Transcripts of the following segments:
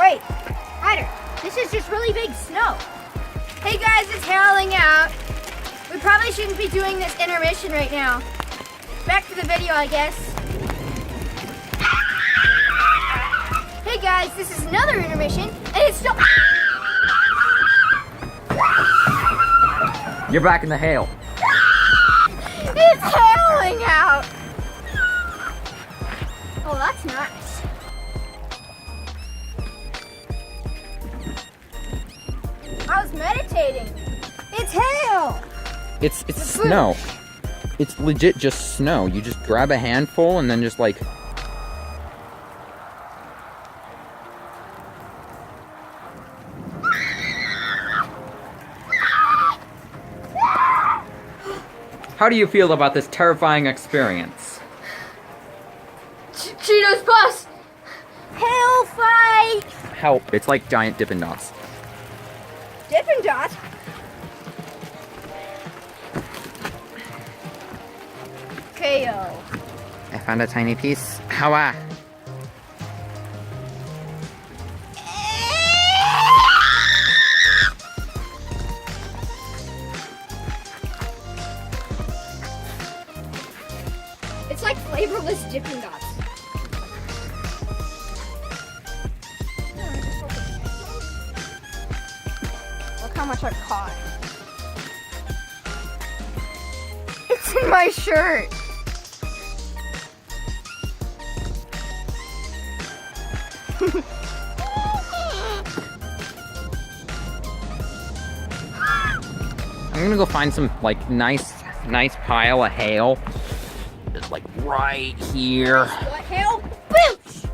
wait, Ryder, this is just really big snow. Hey guys, it's hailing out. We probably shouldn't be doing this intermission right now. Back to the video, I guess. Hey guys, this is another intermission, and it's still... You're back in the hail. It's hailing out. Oh, that's nice. I was meditating. It's hail. It's snow. It's legit just snow. You just grab a handful and then just like... How do you feel about this terrifying experience? Cheetos bus! Hail fight! Help. It's like giant Dippin' Dots. Dippin' Dots? KO. I found a tiny piece. Howa! It's like flavorless Dippin' Dots. Look how much I've caught. It's in my shirt. I'm gonna go find some like nice pile of hail. It's like right here. What hail? Boosh!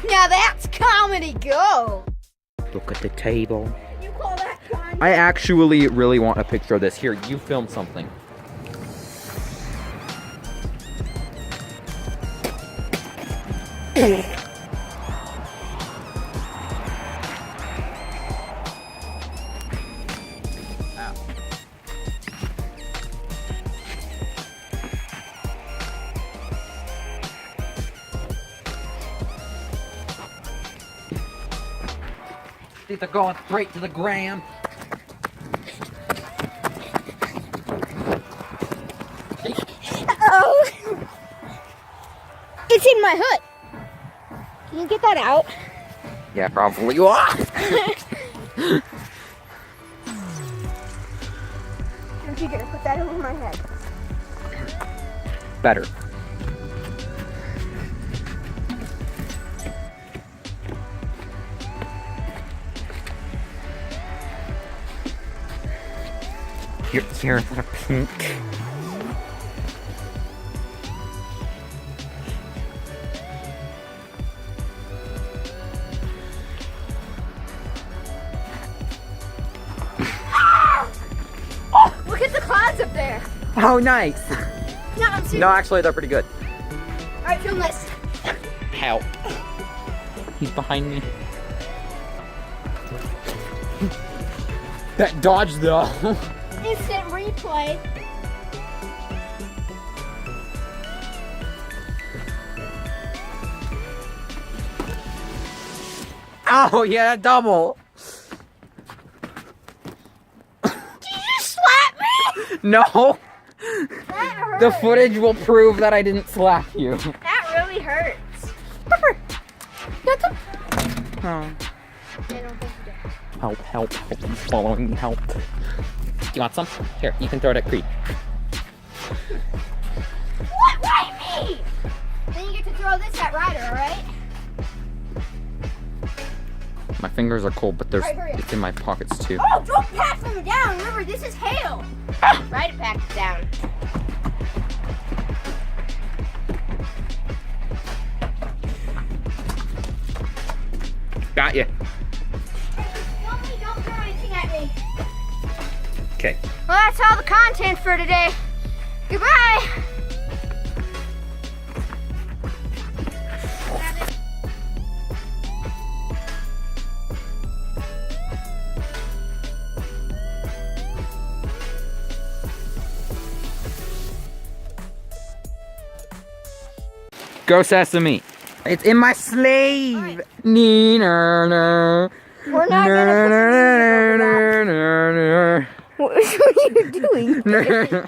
Now that's comedy gold. Look at the table. You call that comedy? I actually really want a picture of this. Here, you film something. These are going straight to the gram. Oh! It's in my hood. Can you get that out? Yeah, probably. Ah! Aren't you gonna put that over my head? Better. Here's a pink. Look at the clouds up there. Oh, nice. No, I'm serious. No, actually, they're pretty good. Alright, film this. Help. He's behind me. That dodge, though. Instant replay. Oh, yeah, double. Did you just slap me? No. That hurt. The footage will prove that I didn't slap you. That really hurts. Oh. I don't think you did. Help. He's following me. Help. You want some? Here, you can throw it at Creed. What? Why me? Then you get to throw this at Ryder, alright? My fingers are cold, but Alright, hurry up. it's in my pockets too. Oh, don't pat them down. Remember, this is hail. Ryder packed it down. Got you. Don't throw anything at me. Okay. Well, that's all the content for today. Goodbye. Go Sesame. It's in my sleeve. Alright. We're We're not gonna put the music over that. What are you doing?